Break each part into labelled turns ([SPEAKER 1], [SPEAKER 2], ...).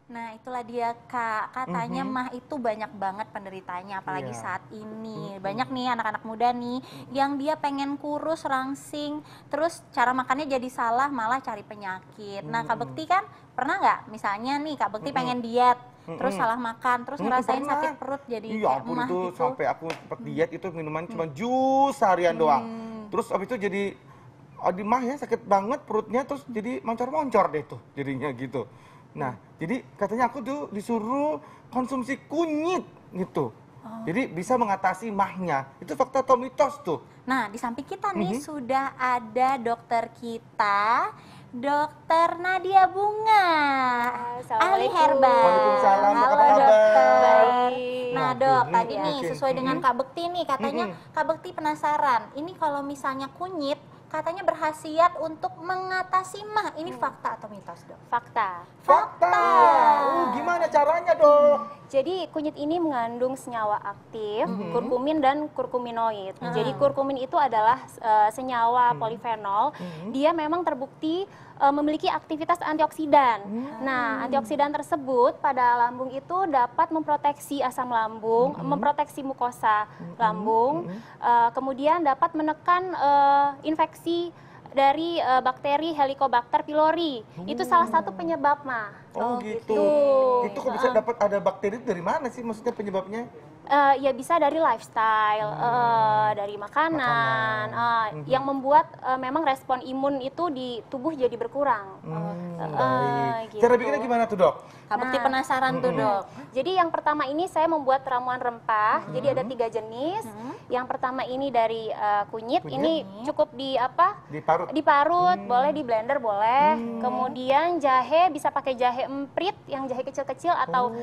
[SPEAKER 1] Nah, itulah dia Kak, katanya mah itu banyak banget penderitanya, apalagi
[SPEAKER 2] Iya.
[SPEAKER 1] saat ini. Banyak nih anak-anak muda nih, yang dia pengen kurus, rangsing, terus cara makannya jadi salah, malah cari penyakit. Nah, Kak Bekti kan pernah nggak, misalnya nih Kak Bekti pengen diet, terus salah makan, terus ngerasain
[SPEAKER 2] Pernah.
[SPEAKER 1] sakit perut jadi
[SPEAKER 2] Iya
[SPEAKER 1] kayak
[SPEAKER 2] ampun,
[SPEAKER 1] emah
[SPEAKER 2] itu
[SPEAKER 1] gitu?
[SPEAKER 2] sampai aku sempet diet itu minuman cuma jus seharian doang. Terus abis itu jadi di mah ya sakit banget perutnya, terus jadi moncor-moncor deh tuh jadinya gitu. Nah, jadi katanya aku tuh disuruh konsumsi kunyit gitu. Jadi bisa mengatasi mahnya. Itu fakta atau mitos tuh?
[SPEAKER 1] Nah, di samping kita nih sudah ada dokter kita, Dokter Nadia Bunga, ahli
[SPEAKER 3] Assalamualaikum.
[SPEAKER 1] herbal.
[SPEAKER 2] Waalaikumsalam,
[SPEAKER 1] Halo
[SPEAKER 2] apa kabar?
[SPEAKER 1] dokter.
[SPEAKER 3] Baik.
[SPEAKER 1] Nah
[SPEAKER 2] Waduh,
[SPEAKER 1] dok,
[SPEAKER 2] ini
[SPEAKER 1] tadi nih
[SPEAKER 2] makin,
[SPEAKER 1] sesuai dengan Kak Bekti nih, katanya Kak Bekti penasaran, ini kalau misalnya kunyit, katanya berkhasiat untuk mengatasi mah. Ini fakta atau mitos dok?
[SPEAKER 3] Fakta.
[SPEAKER 2] Fakta. Gimana caranya dok?
[SPEAKER 3] Jadi kunyit ini mengandung senyawa aktif, kurkumin dan kurkuminoid. Jadi kurkumin itu adalah senyawa polifenol. Dia memang terbukti memiliki aktivitas antioksidan. Nah, antioksidan tersebut pada lambung itu dapat memproteksi asam lambung, memproteksi mukosa lambung, kemudian dapat menekan infeksi dari bakteri Helicobacter pylori. Itu salah satu penyebab mah.
[SPEAKER 2] Oh gitu. Itu kok bisa dapat ada bakteri dari mana sih maksudnya penyebabnya?
[SPEAKER 3] Ya bisa dari lifestyle, dari makanan, yang membuat memang respon imun itu di tubuh jadi berkurang.
[SPEAKER 2] Baik.
[SPEAKER 3] Gitu.
[SPEAKER 2] Cara bikinnya gimana tuh dok?
[SPEAKER 1] Kak Bekti penasaran tuh dok.
[SPEAKER 3] Jadi yang pertama ini saya membuat ramuan rempah. Jadi ada 3 jenis. Yang pertama ini dari kunyit. Ini cukup
[SPEAKER 2] Diparut.
[SPEAKER 3] diparut, boleh di blender boleh. Kemudian jahe bisa pakai jahe emprit yang jahe kecil-kecil atau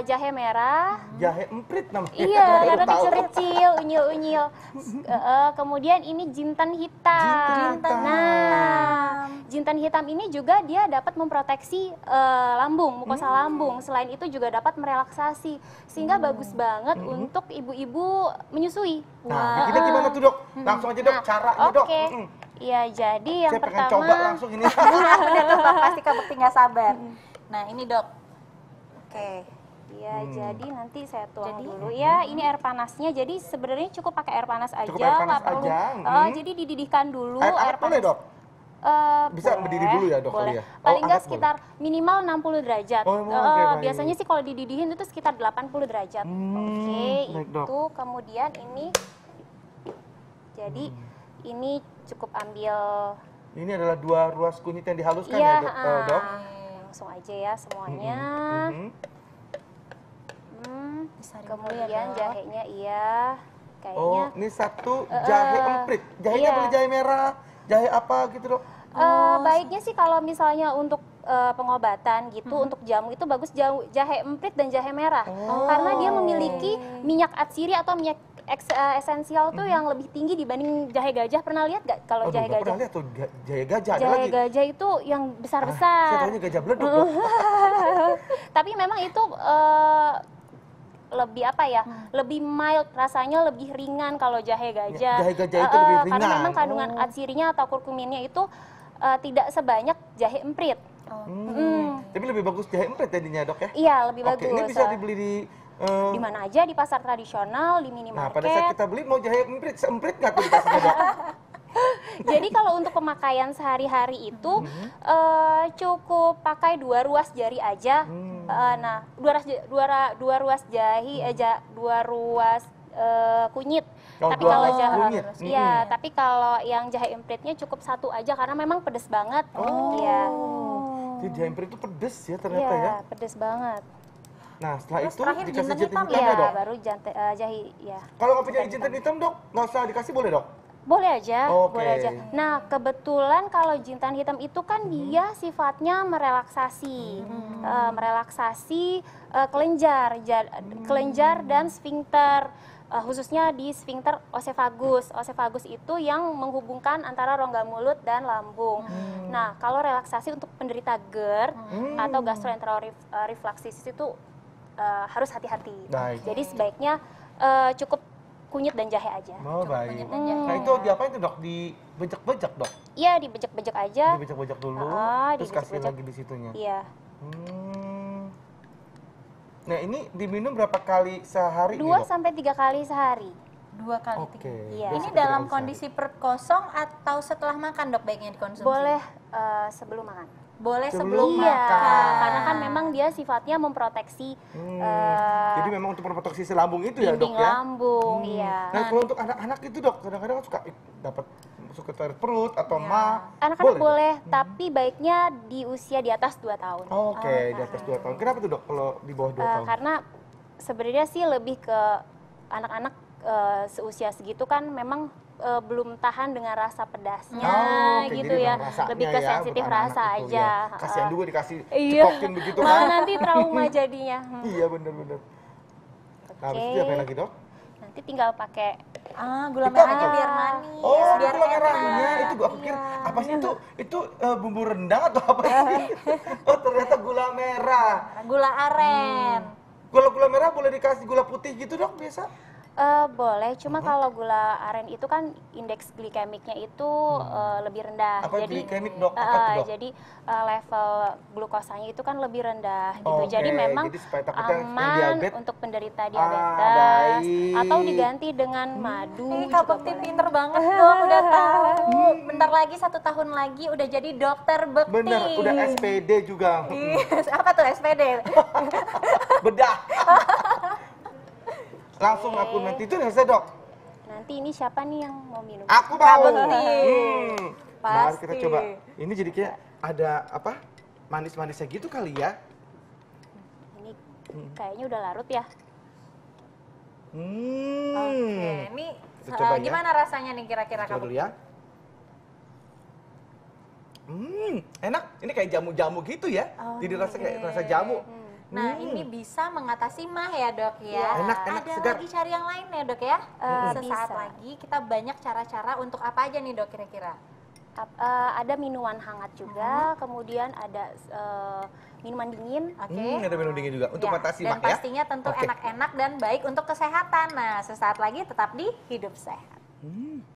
[SPEAKER 3] jahe merah.
[SPEAKER 2] Jahe emprit namanya.
[SPEAKER 3] Iya,
[SPEAKER 2] Baru
[SPEAKER 3] karena
[SPEAKER 2] tahu.
[SPEAKER 3] kecil-kecil, unyil-unyil. Kemudian ini jintan hitam. Nah, jintan hitam ini juga dia dapat memproteksi lambung, mukosa lambung. Selain itu juga dapat merelaksasi, sehingga bagus banget untuk ibu-ibu menyusui.
[SPEAKER 2] Nah, bikinnya gimana tuh dok? Langsung aja dok, caranya dok.
[SPEAKER 3] Oke. Iya, jadi yang
[SPEAKER 2] Saya pengen
[SPEAKER 3] pertama.
[SPEAKER 2] coba langsung ini.
[SPEAKER 1] Udah tebak pasti Kak Bekti nggak sabar. Nah ini dok. Oke.
[SPEAKER 3] Iya, jadi nanti saya tuang dulu ya. Ini air panasnya. Jadi sebenarnya cukup pakai air panas aja,
[SPEAKER 2] Cukup air panas
[SPEAKER 3] nggak perlu.
[SPEAKER 2] aja.
[SPEAKER 3] Jadi dididihkan dulu
[SPEAKER 2] Air
[SPEAKER 3] air
[SPEAKER 2] hangat boleh
[SPEAKER 3] panas.
[SPEAKER 2] dok? Bisa berdiri dulu ya, dok,
[SPEAKER 3] Boleh.
[SPEAKER 2] kali ya?
[SPEAKER 3] Paling
[SPEAKER 2] Oh,
[SPEAKER 3] nggak
[SPEAKER 2] angkat
[SPEAKER 3] sekitar minimal 60 derajat.
[SPEAKER 2] Oh, oke, baik.
[SPEAKER 3] Biasanya sih kalau dididihin itu sekitar 80 derajat. Oke,
[SPEAKER 2] baik, dok.
[SPEAKER 3] itu kemudian ini. Jadi ini cukup ambil.
[SPEAKER 2] Ini adalah 2 ruas kunyit yang dihaluskan
[SPEAKER 3] Iya,
[SPEAKER 2] ya dok?
[SPEAKER 3] langsung aja ya semuanya. Kemudian jahenya iya. Kayaknya
[SPEAKER 2] Oh, ini satu jahe emprit. Jahenya
[SPEAKER 3] iya.
[SPEAKER 2] boleh jahe merah, jahe apa gitu dok?
[SPEAKER 3] baiknya sih kalau misalnya untuk pengobatan gitu, untuk jamu itu bagus jahe emprit dan jahe merah. Karena dia memiliki minyak atsiri atau minyak esensial tuh yang lebih tinggi dibanding jahe gajah. Pernah lihat gak kalau jahe
[SPEAKER 2] Nggak
[SPEAKER 3] gajah?
[SPEAKER 2] pernah lihat tuh jahe gajah ada
[SPEAKER 3] Jahe
[SPEAKER 2] lagi.
[SPEAKER 3] gajah itu yang
[SPEAKER 2] Saya
[SPEAKER 3] besar-besar.
[SPEAKER 2] taunya gajah beleduk dok.
[SPEAKER 3] Tapi memang itu lebih apa ya? Lebih mild rasanya, lebih ringan kalau jahe gajah.
[SPEAKER 2] Jahe gajah itu lebih
[SPEAKER 3] Karena
[SPEAKER 2] ringan.
[SPEAKER 3] memang kandungan atsirinya atau kurkuminnya itu tidak sebanyak jahe emprit.
[SPEAKER 2] Tapi lebih bagus jahe emprit jadinya dok ya?
[SPEAKER 3] Iya, lebih
[SPEAKER 2] Oke,
[SPEAKER 3] bagus.
[SPEAKER 2] ini bisa dibeli di
[SPEAKER 3] Di mana aja, di pasar tradisional, di
[SPEAKER 2] Nah, pada saat
[SPEAKER 3] minimarket.
[SPEAKER 2] kita beli mau jahe emprit, seemprit nggak tuh dikasihnya dok?
[SPEAKER 3] Jadi kalau untuk pemakaian sehari-hari itu cukup pakai 2 ruas jari aja. Nah, 2 ruas kunyit.
[SPEAKER 2] Oh,
[SPEAKER 3] Tapi
[SPEAKER 2] 2
[SPEAKER 3] kalau
[SPEAKER 2] ruas
[SPEAKER 3] jahe,
[SPEAKER 2] kunyit.
[SPEAKER 3] iya, tapi kalau yang jahe empritnya cukup 1 aja karena memang pedes banget. Iya.
[SPEAKER 2] Jadi jahe emprit itu pedes ya ternyata
[SPEAKER 3] Iya,
[SPEAKER 2] ya?
[SPEAKER 3] pedes banget.
[SPEAKER 2] Nah, setelah
[SPEAKER 1] Terus
[SPEAKER 2] itu
[SPEAKER 1] terakhir
[SPEAKER 2] dikasih
[SPEAKER 1] jinten
[SPEAKER 2] jinten
[SPEAKER 1] hitam
[SPEAKER 2] hitam
[SPEAKER 3] Iya,
[SPEAKER 2] ya dok?
[SPEAKER 3] baru jahe, ya.
[SPEAKER 2] Kalau nggak punya jinten hitam dok, nggak usah dikasih boleh dok?
[SPEAKER 3] Boleh aja,
[SPEAKER 2] Oke.
[SPEAKER 3] boleh aja. Nah, kebetulan kalau jintan hitam itu kan dia sifatnya merelaksasi, kelenjar dan sfinkter, khususnya di sfinkter osefagus. Osefagus itu yang menghubungkan antara rongga mulut dan lambung. Nah, kalau relaksasi untuk penderita GERD atau gastroenteroreflektisis itu harus hati-hati.
[SPEAKER 2] Baik.
[SPEAKER 3] Jadi sebaiknya cukup kunyit dan jahe aja.
[SPEAKER 2] Oh baik.
[SPEAKER 1] kunyit dan jahe.
[SPEAKER 2] Nah itu diapain tuh dok? Dibejek-bejek dok?
[SPEAKER 3] Iya, dibejek-bejek aja.
[SPEAKER 2] Dibejek-bejek dulu, terus kasih
[SPEAKER 3] dibejek-bejek.
[SPEAKER 2] lagi di situnya.
[SPEAKER 3] Iya.
[SPEAKER 2] Hmm. Nah, ini diminum berapa kali sehari nih,
[SPEAKER 3] 2
[SPEAKER 2] Dok?
[SPEAKER 3] sampai 3 kali sehari.
[SPEAKER 1] 2 kali
[SPEAKER 2] Oke.
[SPEAKER 1] 3.
[SPEAKER 3] Iya.
[SPEAKER 1] Ini
[SPEAKER 2] 2 sampai 3
[SPEAKER 1] dalam
[SPEAKER 2] kali
[SPEAKER 1] kondisi perut kosong atau setelah makan dok baiknya dikonsumsi?
[SPEAKER 3] Boleh sebelum makan.
[SPEAKER 1] Boleh
[SPEAKER 2] Sebelum
[SPEAKER 1] sebelum
[SPEAKER 3] Iya,
[SPEAKER 2] makan.
[SPEAKER 3] karena kan memang dia sifatnya memproteksi
[SPEAKER 2] Jadi memang untuk memproteksi si lambung itu ya, Dok
[SPEAKER 3] dinding
[SPEAKER 2] ya?
[SPEAKER 3] lambung, iya.
[SPEAKER 2] Nah, kalau untuk anak-anak itu, Dok, kadang-kadang suka dapat masuk ke toilet perut atau mah.
[SPEAKER 3] Anak-anak
[SPEAKER 2] Dok?
[SPEAKER 3] boleh, tapi baiknya di usia di atas 2 tahun.
[SPEAKER 2] Oke, di atas 2 tahun. Kenapa tuh, Dok, kalau di bawah 2 tahun?
[SPEAKER 3] Karena sebenarnya sih lebih ke anak-anak seusia segitu kan memang belum tahan dengan rasa pedasnya
[SPEAKER 2] Oke,
[SPEAKER 3] gitu
[SPEAKER 2] jadi
[SPEAKER 3] ya,
[SPEAKER 2] memang rasanya
[SPEAKER 3] lebih ke
[SPEAKER 2] ya,
[SPEAKER 3] sensitif
[SPEAKER 2] buat anak-anak
[SPEAKER 3] rasa
[SPEAKER 2] itu
[SPEAKER 3] aja.
[SPEAKER 2] ya. Kasihan juga dikasih
[SPEAKER 3] Iya.
[SPEAKER 2] cekokin begitu
[SPEAKER 3] Malah
[SPEAKER 2] kan.
[SPEAKER 3] nanti trauma jadinya.
[SPEAKER 2] Iya, bener-bener. Nah, habis itu apa lagi, Dok?
[SPEAKER 3] Nanti tinggal pakai
[SPEAKER 1] Gula
[SPEAKER 2] Itu apa
[SPEAKER 1] merahnya
[SPEAKER 2] tuh?
[SPEAKER 1] biar manis,
[SPEAKER 2] Oh,
[SPEAKER 1] biar
[SPEAKER 2] gula
[SPEAKER 1] enak.
[SPEAKER 2] merahnya. Itu gua pikir apa sih itu? Itu bumbu rendang atau apa sih? Oh, ternyata gula merah.
[SPEAKER 1] Gula aren.
[SPEAKER 2] Gula merah boleh dikasih gula putih gitu, Dok, biasa?
[SPEAKER 3] boleh, cuma kalau gula aren itu kan indeks glikemiknya itu lebih rendah.
[SPEAKER 2] Apa
[SPEAKER 3] jadi
[SPEAKER 2] glikemik, Dok? Apa tuh, Dok?
[SPEAKER 3] jadi level glukosanya itu kan lebih rendah gitu.
[SPEAKER 2] Oke,
[SPEAKER 3] Jadi memang
[SPEAKER 2] jadi supaya takutnya yang
[SPEAKER 3] aman
[SPEAKER 2] diabetes.
[SPEAKER 3] untuk penderita diabetes
[SPEAKER 2] baik.
[SPEAKER 3] atau diganti dengan madu.
[SPEAKER 1] Kak
[SPEAKER 3] juga
[SPEAKER 1] Bekti
[SPEAKER 3] boleh.
[SPEAKER 1] pinter banget dok, udah tahu. Bentar lagi 1 tahun lagi udah jadi dokter Bekti.
[SPEAKER 2] Bener, udah SPD juga.
[SPEAKER 1] Yes, apa tuh SPD?
[SPEAKER 2] Bedah. Langsung aku nanti itu selesai, Dok.
[SPEAKER 3] Nanti ini siapa nih yang mau minum?
[SPEAKER 2] Aku
[SPEAKER 1] Kak
[SPEAKER 2] mau.
[SPEAKER 1] Bekti.
[SPEAKER 2] Mari kita
[SPEAKER 1] Pasti.
[SPEAKER 2] coba. Ini jadi kayak ada apa? Manis-manisnya gitu kali ya.
[SPEAKER 3] Ini kayaknya udah larut ya.
[SPEAKER 1] Oke, ini
[SPEAKER 2] Kita coba ya.
[SPEAKER 1] gimana rasanya nih kira-kira
[SPEAKER 2] Coba
[SPEAKER 1] Kak
[SPEAKER 2] dulu
[SPEAKER 1] Bekti?
[SPEAKER 2] ya. Enak. Ini kayak jamu-jamu gitu ya. Jadi rasa kayak rasa jamu.
[SPEAKER 1] Nah, ini bisa mengatasi mah ya dok ya.
[SPEAKER 2] Enak,
[SPEAKER 1] Ada
[SPEAKER 2] segar.
[SPEAKER 1] lagi cari yang lain ya dok ya? Sesaat
[SPEAKER 3] Bisa.
[SPEAKER 1] lagi kita banyak cara-cara untuk apa aja nih dok kira-kira?
[SPEAKER 3] Ada minuman hangat juga, kemudian ada minuman dingin.
[SPEAKER 1] Oke.
[SPEAKER 2] Ada minum dingin juga untuk
[SPEAKER 1] Ya,
[SPEAKER 2] mengatasi
[SPEAKER 1] dan
[SPEAKER 2] mah ya.
[SPEAKER 1] pastinya tentu
[SPEAKER 2] Oke.
[SPEAKER 1] enak-enak dan baik untuk kesehatan. Nah, sesaat lagi tetap di Hidup Sehat.